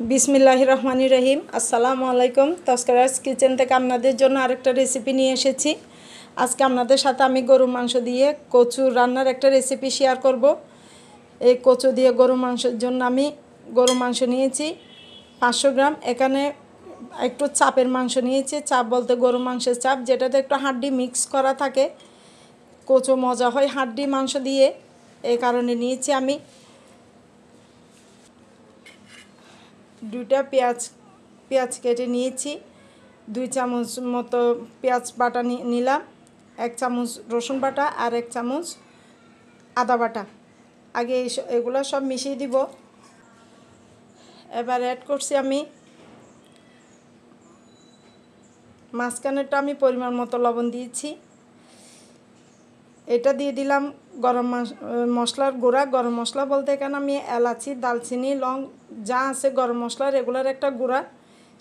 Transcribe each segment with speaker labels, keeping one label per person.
Speaker 1: বিসমিল্লাহির রহমানির রহিম। আসসালামু আলাইকুম। তস্করাস কিচেন থেকে আপনাদের জন্য আরেকটা রেসিপি নিয়ে এসেছি। আজকে আপনাদের সাথে আমি গরুর মাংস দিয়ে কচু রান্নার একটা রেসিপি শেয়ার করব। এই কচু দিয়ে গরুর মাংসের জন্য আমি গরুর মাংস নিয়েছি 500 গ্রাম। এখানে একটু চাপের মাংস নিয়েছি। চাপ বলতে গরুর মাংসের চাপ, যেটাতে একটু হাড্ডি মিক্স করা থাকে। কচু মজা হয় হাড্ডি মাংস দিয়ে, এই কারণে নিয়েছি আমি। দুইটা পেঁয়াজ কেটে নিয়েছি। 2 চামচ মতো পেঁয়াজ বাটা নিলাম, 1 চামচ রসুন বাটা আর 1 চামচ আদা বাটা। আগে এগুলো সব মিশিয়ে দিব। এবার অ্যাড করছি আমি মাঝখানেরটা আমি পরিমাণ মতো লবণ দিয়েছি। এটা দিয়ে দিলাম গরম মশলার গুঁড়া। গরম মশলা বলতে এখানে আমি এলাচি, দালচিনি, লং যা আছে গরম মশলা রেগুলার একটা গুঁড়া,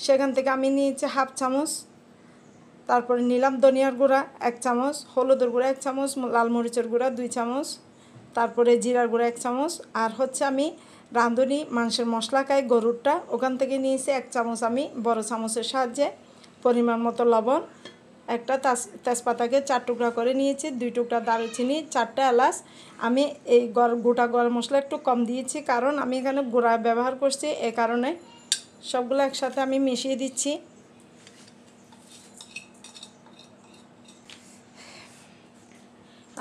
Speaker 1: সেখান থেকে আমি নিয়েছি 1/2 চামচ। তারপরে নিলাম ধনিয়ার গুঁড়া 1 চামচ, হলুদের গুঁড়া 1 চামচ, লাল মরিচের গুঁড়া 2 চামচ, তারপরে জিরার গুঁড়া 1 চামচ। আর হচ্ছে আমি রাঁধুনি মাংসের মশলা খাই গরুরটা, ওখান থেকে নিয়েছি 1 চামচ আমি বড় চামচের সাহায্যে। পরিমাণ মতো লবণ, একটা তেজপাতাকে 4 টুকরা করে নিয়েছি, 2 টুকরা দারুচিনি, 4টা এলাচ। আমি এই গোটা গরম মশলা একটু কম দিয়েছি, কারণ আমি এখানে গুঁড়া ব্যবহার করছি, এ কারণে সবগুলো একসাথে আমি মিশিয়ে দিচ্ছি।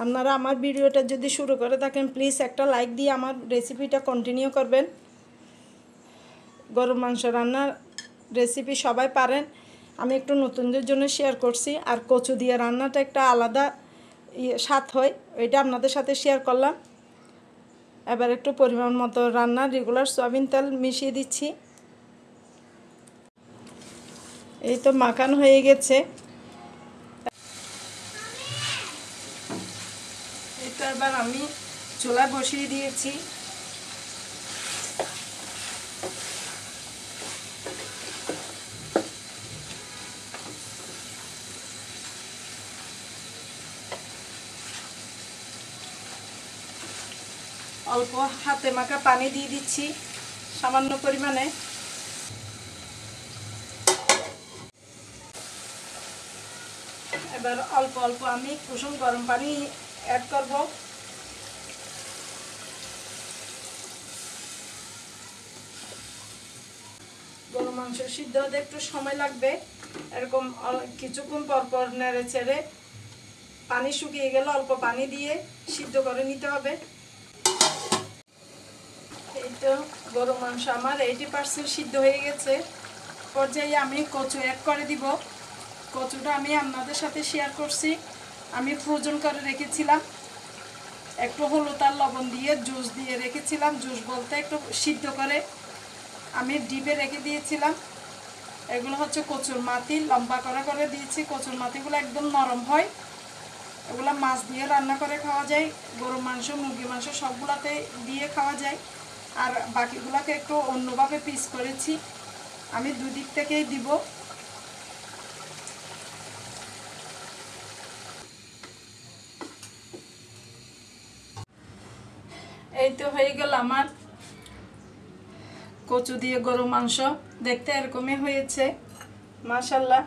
Speaker 1: আপনারা আমার ভিডিওটা যদি শুরু করে থাকেন, প্লিজ একটা লাইক দিয়ে আমার রেসিপিটা কন্টিনিউ করবেন। গরুর মাংস রান্নার রেসিপি সবাই পারেন, আমি একটু নতুনদের জন্য শেয়ার করছি। আর কচু দিয়ে রান্নাটা একটা আলাদা স্বাদ হয়, এটা আপনাদের সাথে শেয়ার করলাম। এবার একটু পরিমাণ মতো রান্নার রেগুলার সয়াবিন তেল মিশিয়ে দিচ্ছি। এই তো মাখানো হয়ে গেছে। এটা এবার আমি চুলা বসিয়ে দিয়েছি। অল্প হাতে মাখা পানি দিয়ে দিচ্ছি সামান্য পরিমাণে। এবার অল্প অল্প আমি কুসুম গরম পানি অ্যাড করব। গরু মাংস সিদ্ধ হতে একটু সময় লাগবে, এরকম কিছুক্ষণ পর পর নেড়ে চেড়ে পানি শুকিয়ে গেলে অল্প পানি দিয়ে সিদ্ধ করে নিতে হবে। এই তো গরু মাংস আমার 80% সিদ্ধ হয়ে গেছে। পর্যায়ে আমি কচু অ্যাড করে দিব। কচুটা আমি আপনাদের সাথে শেয়ার করছি, আমি ফ্রোজেন করে রেখেছিলাম, একটু হলুদ আর লবণ দিয়ে জুস দিয়ে রেখেছিলাম। জুস বলতে একটু সিদ্ধ করে আমি ডিপে রেখে দিয়েছিলাম। এগুলো হচ্ছে কচুর মাথি, লম্বা করে দিয়েছি। কচুর মাথিগুলো একদম নরম হয়, এগুলো মাছ দিয়ে রান্না করে খাওয়া যায়, গরু মাংস, মুরগি মাংস সবগুলোতে দিয়ে খাওয়া যায়। আর বাকিগুলোকে একটু অন্যভাবে পিস করেছি, আমি দুই দিক থেকেই দিব। এই তো হয়ে গেল আমার কচু দিয়ে গরু মাংস, দেখতে এরকমই হয়েছে মাশাআল্লাহ।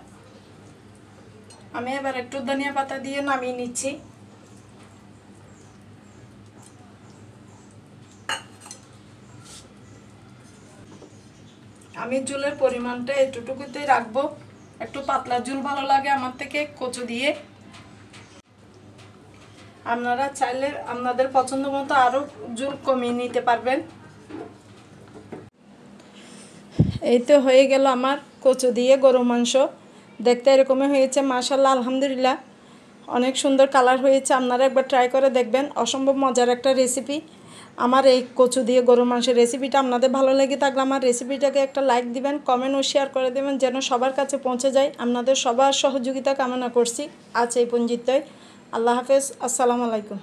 Speaker 1: আমি এবার একটু ধনিয়া পাতা দিয়ে নামিয়ে নিচ্ছি। আমি ঝোলের পরিমাণটা এতটুকুতেই রাখবো, একটু পাতলা ঝোল ভালো লাগে আমার থেকে কচু দিয়ে। আপনারা চাইলে আপনাদের পছন্দ মতো আরও ঝোল কমিয়ে নিতে পারবেন। এই তো হয়ে গেল আমার কচু দিয়ে গরু মাংস, দেখতে এরকমই হয়েছে মাশাআল্লাহ, আলহামদুলিল্লাহ। অনেক সুন্দর কালার হয়েছে, আপনারা একবার ট্রাই করে দেখবেন। অসম্ভব মজার একটা রেসিপি। আমার এই কচু দিয়ে গরু মাংসের রেসিপিটা আপনাদের ভালো লেগে থাকলে আমার রেসিপিটাকে একটা লাইক দিবেন, কমেন্ট ও শেয়ার করে দেবেন, যেন সবার কাছে পৌঁছে যায়। আপনাদের সবার সহযোগিতা কামনা করছি। আজ এই পর্যন্তই। আল্লাহ হাফেজ, আসসালামু আলাইকুম।